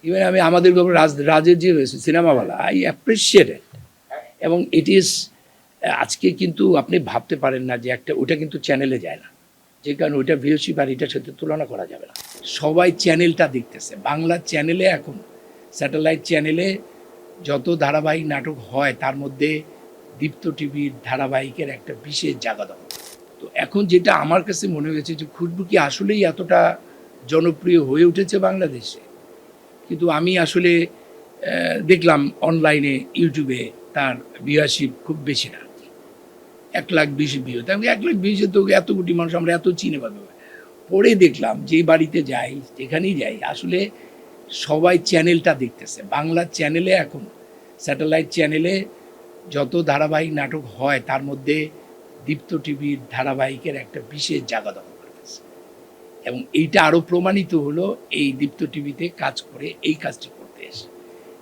Even আমি আমাদের রাজের যে সিনেমাওয়ালা আই অ্যাপ্রিসিয়েট ইট, এবং ইট ইজ আজকে কিন্তু আপনি ভাবতে পারেন না যে একটা ওটা কিন্তু চ্যানেলে যায় না, যে কারণে ওইটা ভিউশিপ আর এটার সাথে তুলনা করা যাবে না। সবাই চ্যানেলটা দেখতেছে, বাংলা চ্যানেলে এখন স্যাটেলাইট চ্যানেলে যত ধারাবাহিক নাটক হয় তার মধ্যে দীপ্ত টিভির ধারাবাহিকের একটা বিশেষ জায়গা দখল। তো এখন যেটা আমার কাছে মনে হয়েছে যে খুশবু কি আসলেই এতটা জনপ্রিয় হয়ে উঠেছে বাংলাদেশে, কিন্তু আমি আসলে দেখলাম অনলাইনে ইউটিউবে তার ভিউয়ারশিপ খুব বেশি না, 1,20,000 ভিউ। তাই 1,20,000 তো এত কোটি মানুষ আমরা এত চিনে পাবে। পরে দেখলাম যেই বাড়িতে যাই যেখানেই যাই আসলে সবাই চ্যানেলটা দেখতেছে, বাংলা চ্যানেলে এখন স্যাটেলাইট চ্যানেলে যত ধারাবাহিক নাটক হয় তার মধ্যে দীপ্ত টিভির ধারাবাহিকের একটা বিশেষ জায়গা দখল করতেছে, এবং এইটা আরও প্রমাণিত হলো এই দীপ্ত টিভিতে কাজ করে এই কাজটি করতে এসে।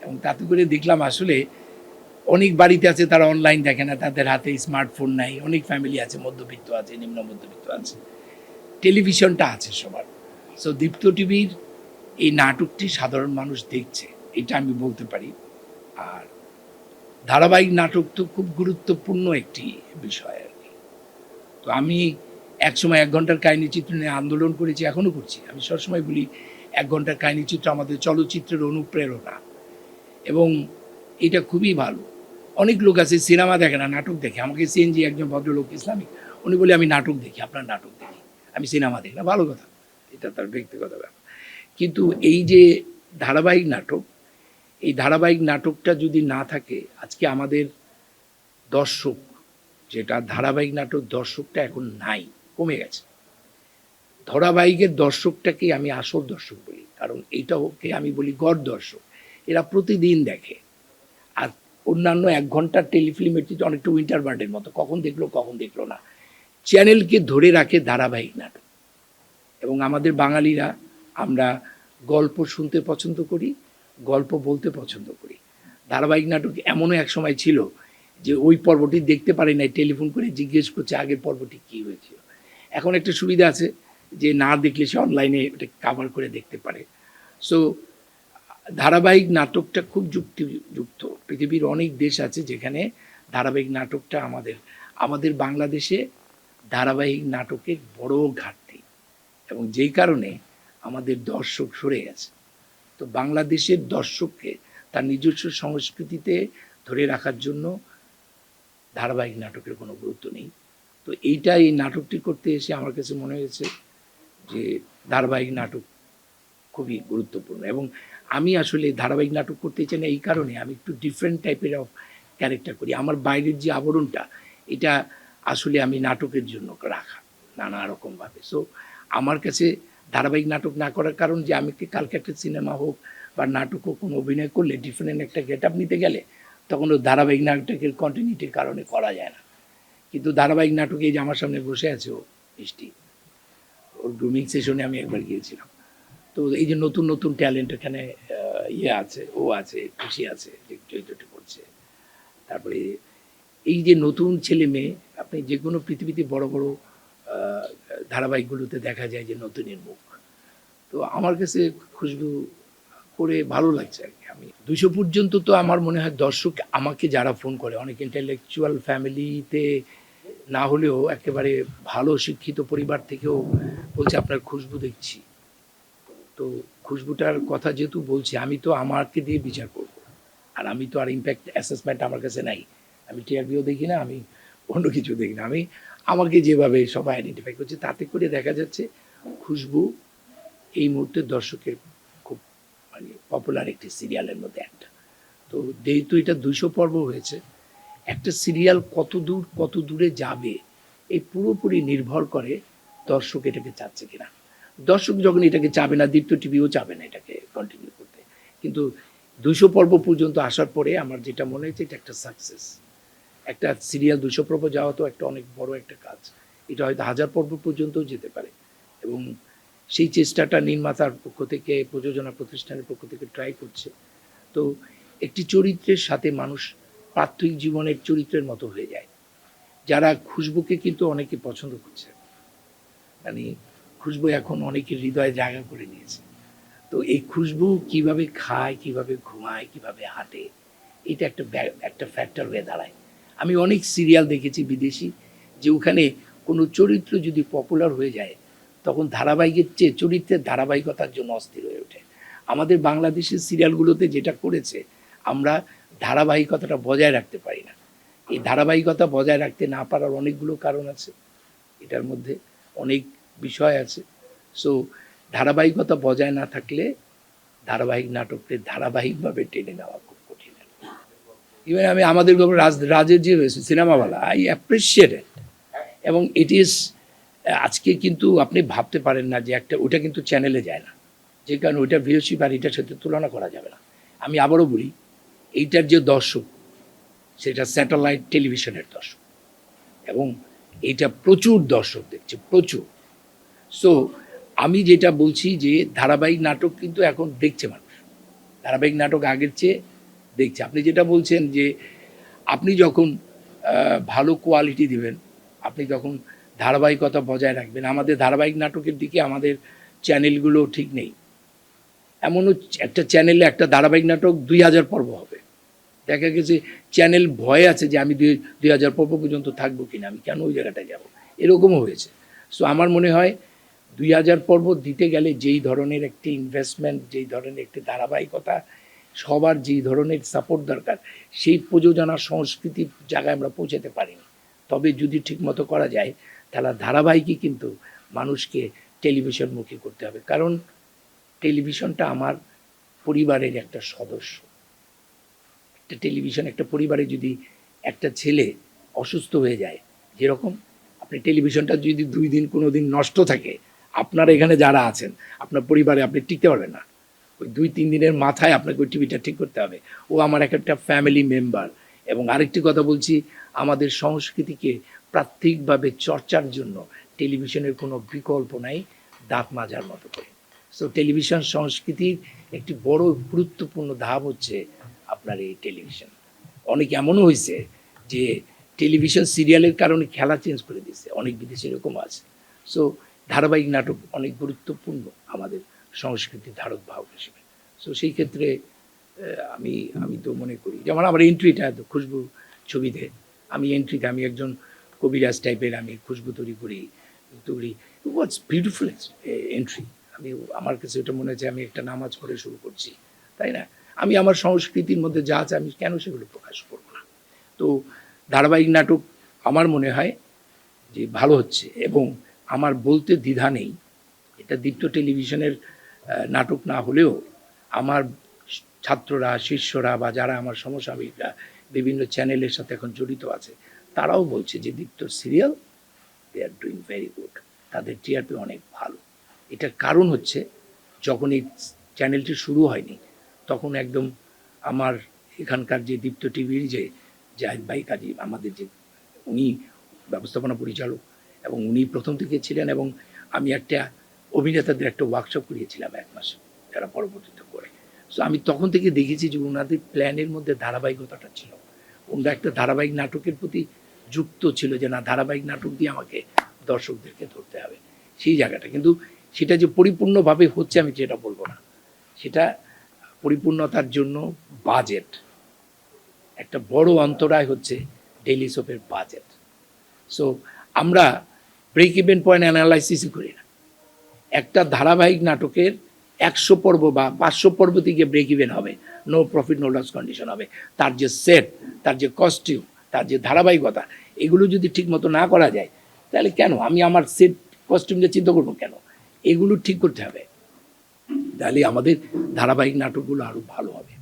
এবং তাতে করে দেখলাম আসলে অনেক বাড়িতে আছে তারা অনলাইন দেখে না, তাদের হাতে স্মার্টফোন নাই, অনেক ফ্যামিলি আছে, মধ্যবিত্ত আছে, নিম্ন মধ্যবিত্ত আছে, টেলিভিশনটা আছে সবার। সো দীপ্ত টিভির এই নাটকটি সাধারণ মানুষ দেখছে, এটা আমি বলতে পারি। আর ধারাবাহিক নাটক তো খুব গুরুত্বপূর্ণ একটি বিষয় আর কি। তো আমি একসময় 1 ঘন্টার কাহিনী চিত্র নিয়ে আন্দোলন করেছি, এখনও করছি। আমি সবসময় বলি 1 ঘন্টার কাহিনী চিত্র আমাদের চলচ্চিত্রের অনুপ্রেরণা, এবং এটা খুবই ভালো। অনেক লোক আছে সিনেমা দেখে না, নাটক দেখে। আমাকে সিএনজি একজন ভদ্রলোক ইসলামিক, উনি বলে আমি নাটক দেখি, আপনার নাটক দেখি, আমি সিনেমা দেখি না। ভালো কথা, এটা তার ব্যক্তিগত ব্যাপার। কিন্তু এই যে ধারাবাহিক নাটক, এই ধারাবাহিক নাটকটা যদি না থাকে আজকে আমাদের দর্শক, যেটা ধারাবাহিক নাটক দর্শকটা এখন নাই, কমে গেছে। ধারাবাহিকের দর্শকটাকে আমি আসল দর্শক বলি, কারণ এইটাকে আমি বলি গড় দর্শক। এরা প্রতিদিন দেখে। আর অন্যান্য 1 ঘন্টার টেলিফিল্মের চিত্র অনেকটা উইন্টার বার্ডের মতো, কখন দেখলো না। চ্যানেলকে ধরে রাখে ধারাবাহিক নাটক। এবং আমাদের বাঙালিরা আমরা গল্প শুনতে পছন্দ করি, গল্প বলতে পছন্দ করি। ধারাবাহিক নাটক এমনও এক সময় ছিল যে ওই পর্বটি দেখতে পারি নাই, টেলিফোন করে জিজ্ঞেস করছে আগের পর্বটি কী হয়েছিল। এখন একটা সুবিধা আছে যে না দেখলে সে অনলাইনে এটা কাভার করে দেখতে পারে। সো ধারাবাহিক নাটকটা খুব যুক্তিযুক্ত। পৃথিবীর অনেক দেশ আছে যেখানে ধারাবাহিক নাটকটা আমাদের বাংলাদেশে ধারাবাহিক নাটকের বড় ঘাটতি, এবং যেই কারণে আমাদের দর্শক সরে গেছে। তো বাংলাদেশের দর্শককে তার নিজস্ব সংস্কৃতিতে ধরে রাখার জন্য ধারাবাহিক নাটকের কোনো গুরুত্ব নেই। তো এই নাটকটি করতে এসে আমার কাছে মনে হয়েছে যে ধারাবাহিক নাটক খুবই গুরুত্বপূর্ণ। এবং আমি আসলে ধারাবাহিক নাটক করতে চাই না এই কারণে, আমি একটু ডিফারেন্ট টাইপের অফ ক্যারেক্টার করি। আমার বাইরের যে আবরণটা, এটা আসলে আমি নাটকের জন্য রাখা নানা রকমভাবে। সো আমার কাছে ধারাবাহিক নাটক না করার কারণ যে আমি কালকে একটা সিনেমা হোক বা নাটক হোক, কোনো অভিনয় করলে ডিফারেন্ট একটা গেট আপ নিতে গেলে তখন ও ধারাবাহিক নাটকের কন্টিনিউটির কারণে করা যায় না। কিন্তু ধারাবাহিক নাটকে এই যে আমার সামনে বসে আছে ও মিষ্টি, ওর গ্রুমিং সেশনে আমি একবার গিয়েছিলাম। তো এই যে নতুন নতুন ট্যালেন্ট এখানে আছে, ও আছে, খুশি আছে, একটু করছে। তারপরে এই যে নতুন ছেলে মেয়ে, আপনি যে কোনো পৃথিবীতে বড় বড় ধারাবাহিকগুলোতে দেখা যায় যে নতুনের মুখ। তো আমার কাছে খুশবু করে ভালো লাগছে আর কি। আমি 200 পর্যন্ত তো আমার মনে হয় দর্শক আমাকে যারা ফোন করে, অনেক ইন্টেলেকচুয়াল ফ্যামিলিতে না হলেও একেবারে ভালো শিক্ষিত পরিবার থেকেও বলছে আপনার খুশবু দেখছি। তো খুশবুটার কথা যেহেতু বলছি, আমি তো আমাকে দিয়ে বিচার করব, আর আমি তো আর ইম্প্যাক্ট অ্যাসেসমেন্ট আমার কাছে নাই। আমি টিআরপিও দেখি না, আমি অন্য কিছু দেখি না। আমি আমাকে যেভাবে সবাই আইডেন্টিফাই করছে, তাতে করে দেখা যাচ্ছে খুশবু এই মুহূর্তে দর্শকের খুব মানে পপুলার একটি সিরিয়ালের মধ্যে একটা। তো যেহেতু এটা 200 পর্ব হয়েছে, একটা সিরিয়াল কত দূরে যাবে এই পুরোপুরি নির্ভর করে দর্শক এটাকে চাচ্ছে কিনা। দর্শক যখন এটাকে চাবে না, দীপ্ত টিভিও চাবে না এটাকে কন্টিনিউ করতে। কিন্তু 200 পর্ব পর্যন্ত আসার পরে আমার যেটা মনে হয়েছে এটা একটা সাকসেস। একটা সিরিয়াল 200 পর্ব যাওয়া তো একটা অনেক বড় একটা কাজ। এটা হয়তো 1000 পর্ব পর্যন্তও যেতে পারে, এবং সেই চেষ্টাটা নির্মাতার পক্ষ থেকে, প্রযোজনা প্রতিষ্ঠানের পক্ষ থেকে ট্রাই করছে। তো একটি চরিত্রের সাথে মানুষ প্রাত্যহিক জীবনের চরিত্রের মতো হয়ে যায়। যারা খুশবুকে কিন্তু অনেকে পছন্দ করছে, মানে খুশবু এখন অনেকের হৃদয়ে জায়গা করে নিয়েছে। তো এই খুশবু কিভাবে খায়, কিভাবে ঘুমায়, কিভাবে হাঁটে, এটা একটা ফ্যাক্টর হয়ে দাঁড়ায়। আমি অনেক সিরিয়াল দেখেছি বিদেশি, যে ওখানে কোনো চরিত্র যদি পপুলার হয়ে যায় তখন ধারাবাহিকের চেয়ে চরিত্রের ধারাবাহিকতার জন্য অস্থির হয়ে ওঠে। আমাদের বাংলাদেশের সিরিয়ালগুলোতে যেটা করেছে, আমরা ধারাবাহিকতাটা বজায় রাখতে পারি না। এই ধারাবাহিকতা বজায় রাখতে না পারার অনেকগুলো কারণ আছে, এটার মধ্যে অনেক বিষয় আছে। সো ধারাবাহিকতা বজায় না থাকলে ধারাবাহিক নাটককে ধারাবাহিকভাবে টেনে নেওয়া খুব কঠিন। ইভেন আমি আমাদের রাজের যে সিনেমাওয়ালা, আই অ্যাপ্রিসিয়েট ইট, এবং ইট ইজ, আজকে কিন্তু আপনি ভাবতে পারেন না যে ওটা কিন্তু চ্যানেলে যায় না, যে কারণে ওইটা ভিউশিপ আর এটার সাথে তুলনা করা যাবে না। আমি আবারও বলি, এইটার যে দর্শক সেটা স্যাটেলাইট টেলিভিশনের দর্শক, এবং এইটা প্রচুর দর্শক দেখছে, প্রচুর। সো আমি যেটা বলছি যে ধারাবাহিক নাটক কিন্তু এখন দেখছে মানুষ, ধারাবাহিক নাটক আগের চেয়ে দেখছে। আপনি যেটা বলছেন যে আপনি যখন ভালো কোয়ালিটি দিবেন, আপনি যখন ধারাবাহিকতা বজায় রাখবেন, আমাদের ধারাবাহিক নাটকের দিকে আমাদের চ্যানেলগুলো ঠিক নেই। এমনও একটা চ্যানেলে একটা ধারাবাহিক নাটক 2000 পর্ব হবে, দেখা গেছে চ্যানেল ভয় আছে যে আমি 2000 পর্ব পর্যন্ত থাকবো কিনা, আমি কেন ওই জায়গাটায় যাব, এরকমও হয়েছে। সো আমার মনে হয় 2000 পর্ব দিতে গেলে যেই ধরনের একটি ইনভেস্টমেন্ট, যেই ধরনের একটি ধারাবাহিকতা, সবার যেই ধরনের সাপোর্ট দরকার, সেই প্রযোজনা সংস্কৃতির জায়গায় আমরা পৌঁছাতে পারিনি। তবে যদি ঠিকমতো করা যায় তাহলে ধারাবাহিকই কিন্তু মানুষকে টেলিভিশনমুখী করতে হবে, কারণ টেলিভিশনটা আমার পরিবারের একটা সদস্য। একটা টেলিভিশন, একটা পরিবারে যদি একটা ছেলে অসুস্থ হয়ে যায়, যেরকম আপনি টেলিভিশনটা যদি 2 দিন কোনো দিন নষ্ট থাকে, আপনারা এখানে যারা আছেন আপনার পরিবারে আপনি টিকতে পারবেন না। ওই 2-3 দিনের মাথায় আপনাকে ওই টিভিটা ঠিক করতে হবে। ও আমার একটা ফ্যামিলি মেম্বার। এবং আরেকটি কথা বলছি, আমাদের সংস্কৃতিকে প্রাত্যিকভাবে চর্চার জন্য টেলিভিশনের কোনো বিকল্প নাই, দাঁত মাজার মতো করে। সো টেলিভিশন সংস্কৃতির একটি বড় গুরুত্বপূর্ণ ধাপ হচ্ছে আপনার এই টেলিভিশন। অনেক এমনও হয়েছে যে টেলিভিশন সিরিয়ালের কারণে খেলা চেঞ্জ করে দিচ্ছে, অনেক বিদেশে এরকম আছে। সো ধারাবাহিক নাটক অনেক গুরুত্বপূর্ণ আমাদের সংস্কৃতির ধারক বাহক হিসেবে। সো সেই ক্ষেত্রে আমি তো মনে করি, যেমন আমার এন্ট্রিটা খুশবু ছবিতে, আমি একজন কবিরাজ টাইপের, আমি খুশবু তৈরি করি। হোয়াটস বিউটিফুল এন্ট্রি। আমার কাছে ওটা মনে হচ্ছে আমি একটা নামাজ পড়ে শুরু করছি, তাই না? আমি আমার সংস্কৃতির মধ্যে যা আছে আমি কেন সেগুলো প্রকাশ করব না? তো ধারাবাহিক নাটক আমার মনে হয় যে ভালো হচ্ছে, এবং আমার বলতে দ্বিধা নেই, এটা দীপ্ত টেলিভিশনের নাটক না হলেও আমার ছাত্ররা, শিষ্যরা বা যারা আমার সমসাময়িকরা বিভিন্ন চ্যানেলের সাথে এখন জড়িত আছে, তারাও বলছে যে দীপ্তর serial they are doing very good, তাদের টিআরপি অনেক ভালো। এটার কারণ হচ্ছে, যখন এই চ্যানেলটি শুরু হয়নি তখন একদম আমার এখানকার যে দীপ্ত টিভির যে জাহিদ ভাই কাজী, আমাদের যে উনি ব্যবস্থাপনা পরিচালক, এবং উনি প্রথম থেকে ছিলেন, এবং আমি একটা অভিনেতাদের একটা ওয়ার্কশপ করিয়েছিলাম 1 মাস, যারা পরবর্তীতে করে। সো আমি তখন থেকে দেখেছি যে ওনাদের প্ল্যানের মধ্যে ধারাবাহিকতাটা ছিল, ওনারা একটা ধারাবাহিক নাটকের প্রতি যুক্ত ছিল, যে না, ধারাবাহিক নাটক দিয়ে আমাকে দর্শকদেরকে ধরতে হবে, সেই জায়গাটা। কিন্তু সেটা যে পরিপূর্ণভাবে হচ্ছে আমি যেটা বলবো না, সেটা পরিপূর্ণতার জন্য বাজেট একটা বড় অন্তরায় হচ্ছে ডেইলি সোপের বাজেট। সো আমরা ব্রেক ইভেন পয়েন্ট অ্যানালাইসিসই করি না। একটা ধারাবাহিক নাটকের 100 পর্ব বা 500 পর্ব থেকে ব্রেক ইভেন হবে, no profit no loss condition হবে। তার যে সেট, তার যে কস্টিউম, তার যে ধারাবাহিকতা, এগুলো যদি ঠিকমতো না করা যায়, তাহলে কেন আমি আমার সেট কস্টিউমটা চিন্তা করবো কেন? এগুলো ঠিক করতে হবে, তাহলে আমাদের ধারাবাহিক নাটকগুলো আরও ভালো হবে।